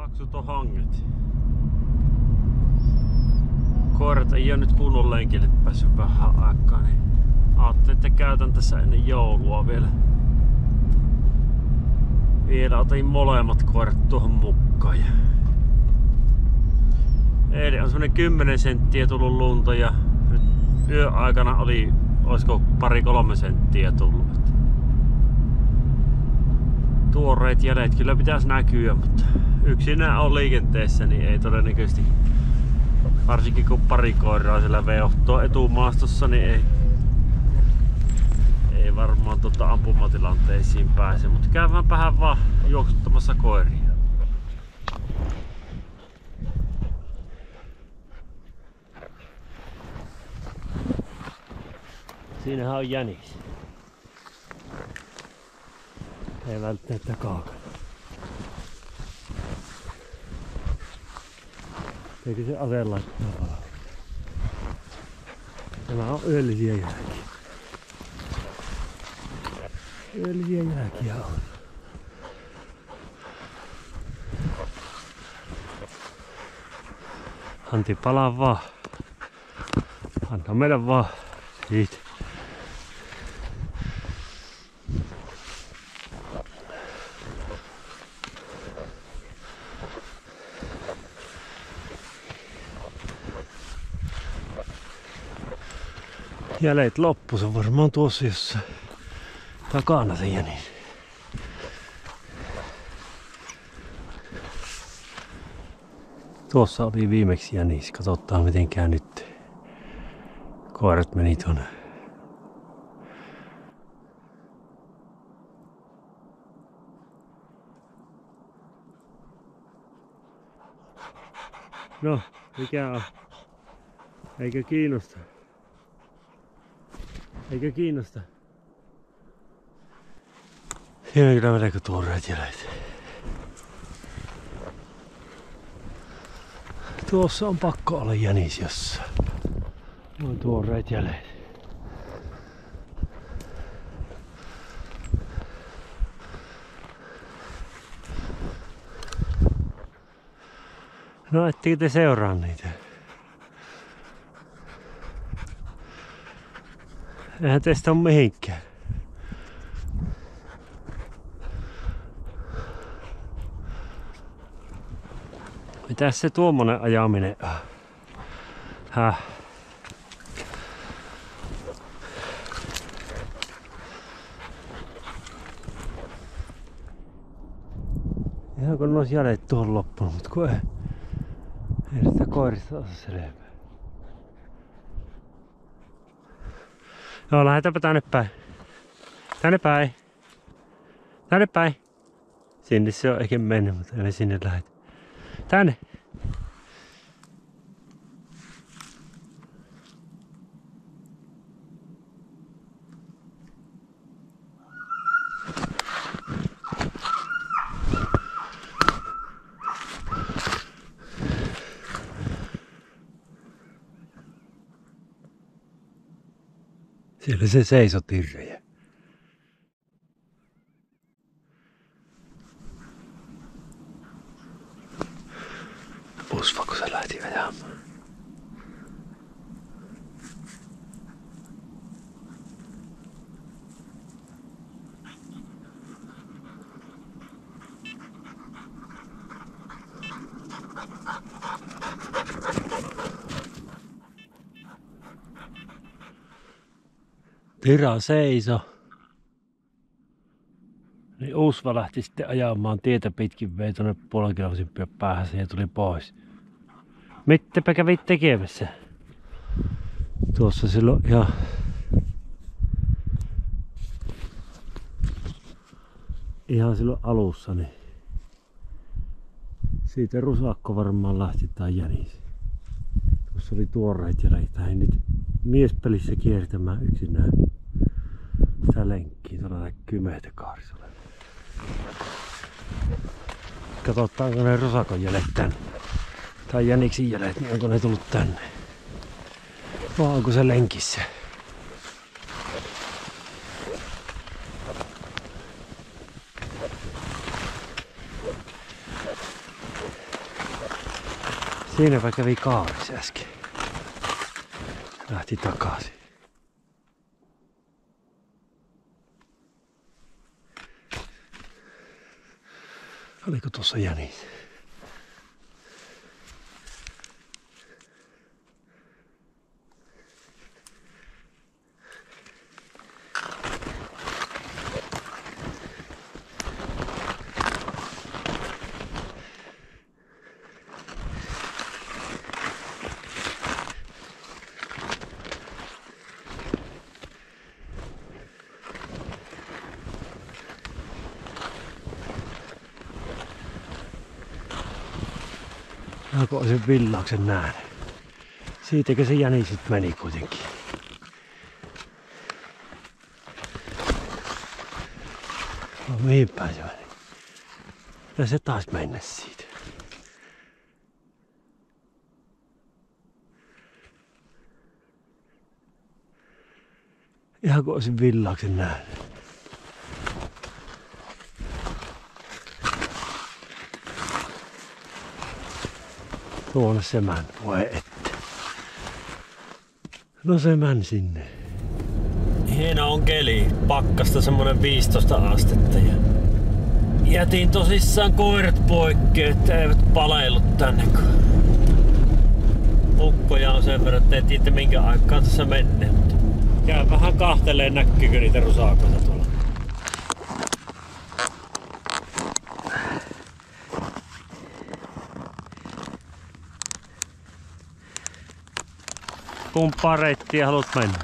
Paksut on hanget. Koirat ei ole nyt kunnon lenkille päässyt vähän aikaa, niin ajattelin, että käytän tässä ennen joulua vielä. Vielä otin molemmat koirat tuohon mukaan. Eilen on semmonen 10 senttiä tullut lunta ja nyt yöaikana oli, olisiko 2-3 senttiä tullut. Tuoreet jäljet kyllä pitäisi näkyä, mutta yksinään on liikenteessä, niin ei todennäköisesti, varsinkin kun pari koiraa siellä veohtoo etumaastossa, niin ei varmaan ampumatilanteisiin pääse, mutta käydäänpähän vaan juoksuttamassa koiria. Siinähän on jänis. Ei välttämättä kaukana. Eikö se ase laittaa alas? Nämä on yöllisiä jälkiä. Yöllisiä jälkiä on. Antti, palaa vaan. Anna meidän vaan. Siitä. Jäljet loppu, se on varmaan tuossa jossain takana se jänis. Tuossa oli viimeksi jänis, katsotaan miten käy nyt. Koirat meni tuonne. No, mikä on? Eikö kiinnosta? Eikö kiinnosta? Siinä on kyllä melko tuoreet jäljet. Tuossa on pakko olla jänis jossain. Noin tuoreet jäljet. No ettekö te seuraa niitä? Eihän teistä ole mihinkään. Mitäs se tuommoinen ajaminen on? Häh? Ihan kun nois jäljet tuohon loppunut, mutta kun ei sitä koirista osaa selvää. Joo, lähdetäänpä tänne päin. Tänne päin. Tänne päin. Sinne se on ehkä mennyt, mutta ei sinne lähde. Tänne. Siellä se seisoi tirrejä. Usva, kun se lähti ajamaan. Tira seiso. Niin Usva lähti sitten ajamaan tietä pitkin, vei tuonne puolen kilometrin päähän ja tuli pois. Mittepä kävit tekemässä? Tuossa silloin ihan silloin alussa, niin siitä rusakko varmaan lähti tai jänis. Tuossa oli tuoreet jäljet, ei nyt miespelissä kiertämään yksinään sitä lenkkiä. Tuolla näkyy Mehtäkaarissa. Katsotaanko ne rusakon jäljet tänne. Tai jäniksen jäljet, niin onko ne tullut tänne. Vai onko se lenkissä? Siinäpä kävi kaaris äsken. Lähti takaisin. Oliko tuossa jänis? Onko sen villauksen nähnyt? Siitäkö se jänis sit meni kuitenkin? No mihin päin se meni? Ja se taas mennä siitä. Ihan kun olisin villauksen nähnyt. Tuonne se män, voi ette. No se män sinne. Hieno on keli, pakkasta semmonen 15 astetta ja jätin tosissaan koirat poikkeen, että eivät paleillut tänne kun ukkoja on sen verran, että ei tiedä minkä aikaa tässä menee, mutta käy vähän kahteleen näkyykö niitä rusaakoita tuolla. Kumppaa reittiä haluat mennä?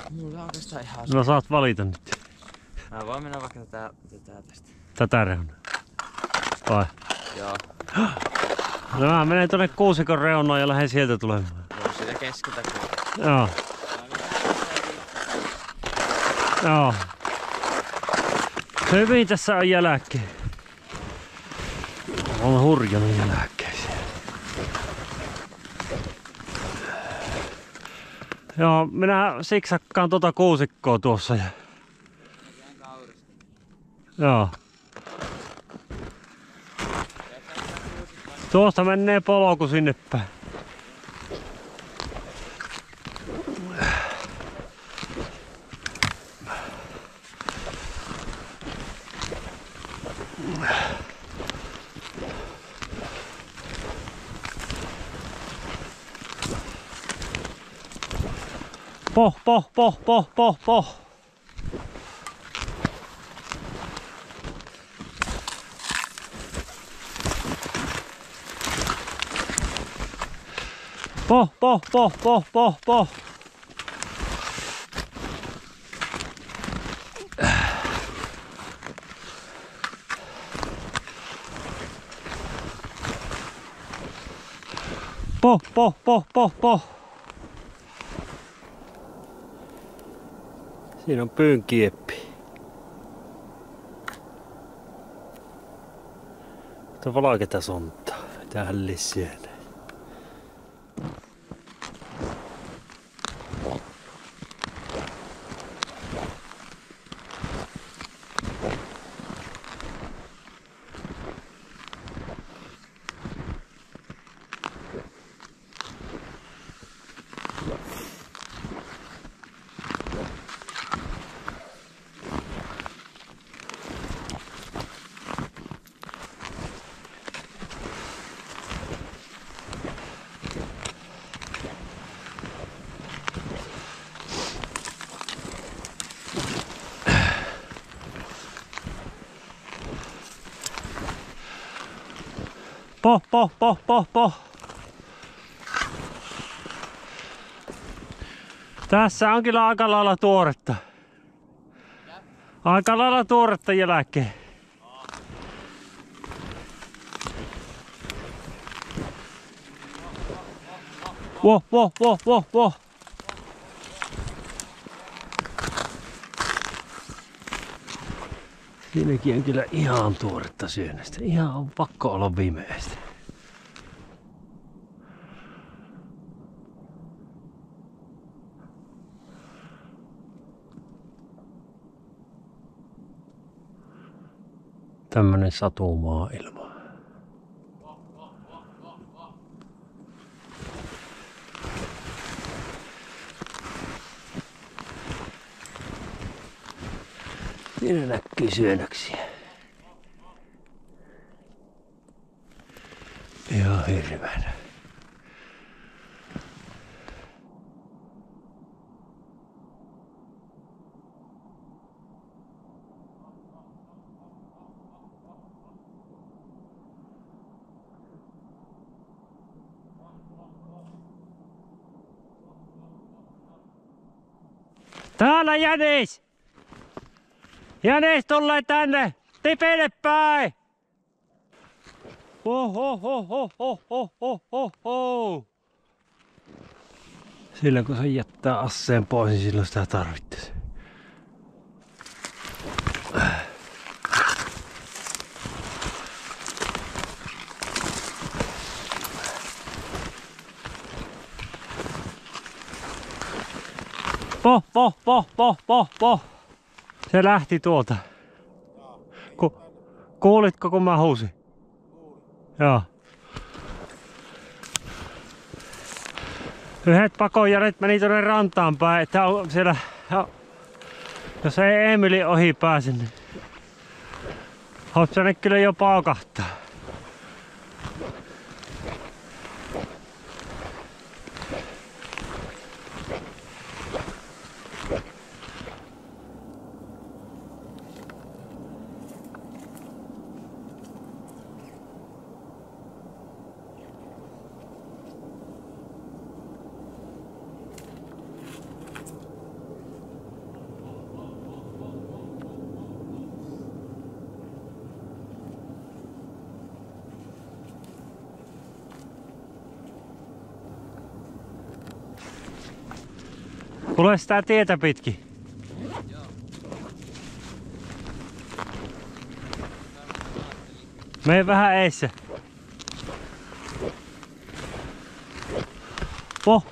Mulla on oikeastaan ihan... No saat valita nyt. Mä voin mennä vaikka tätä tästä. Tätä reunaa. Vai? Joo. No mä menen tonne kuusikon reunaan ja lähden sieltä tulemaan. Joo, siitä keskeltä kyllä. Joo. Joo. Hyvin tässä on jälkeen. On hurjanut jälkkeisiä. Joo, minä siksakkaan tuota kuusikkoa tuossa. Ja... Joo. Tuosta menee polku sinne päin. Poh. Poh. Poh. Siinä on pyynkieppi. Tuo valkeata sontaa. Tähän lisään. Poh. Tässä on kyllä aika lailla tuoretta. Aika lailla tuoretta jälkeen. Voh. Siinäkin on kyllä ihan tuoretta syönnöstä. Ihan on pakko olla viimeistä. Tämmönen satumaailma. Siinä näkyy syönnöksiä. Ihan hirveänä. Täällä jänis! Jänis tulee tänne! Tipille päin! Sillä kun se jättää asseen pois, niin silloin sitä tarvittaisi. Poh. Se lähti tuolta. Kuulitko kun mä huusin? Joo. Yhdet pakonjäljet meni tuonne rantaan päin, että on siellä... Jos ei Emeli ohi pääse, niin... Hopsane kyllä jo paukahtaa. Tule sitä tietä pitkin. Joo. Mene vähän eissä. Voh.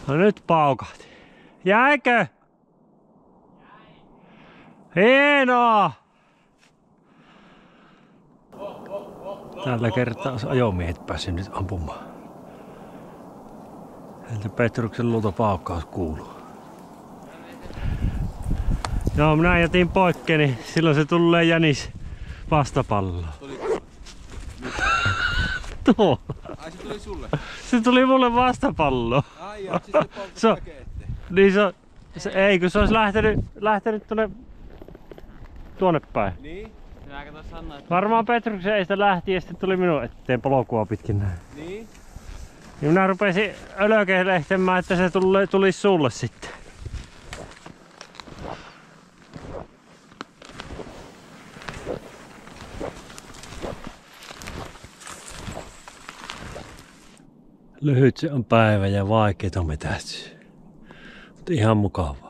No nyt paukahti. Jäikö? Hienoa! Tällä kertaa olisi ajomiehet päässyt nyt ampumaan. Sieltä Petruksen luulta paukkaus kuuluu. Joo, minä jätin poikkeen, niin silloin se tulee jänis vastapalloon. Tuolla. Ai se tuli sulle? Se tuli mulle vastapalloon. Ai joo, siis se paukkaus rakeette. Niin ei, kun se olisi lähtenyt tuonne päin. Niin? Varmaan Petruksen eistä lähti ja sitten tuli minun eteen polkua pitkin näin. Niin? Ja minä rupesin ölökelehtemään, että se tulisi sulle sitten. Lyhyt se on päivä ja vaikeet on metästys. Mutta ihan mukavaa.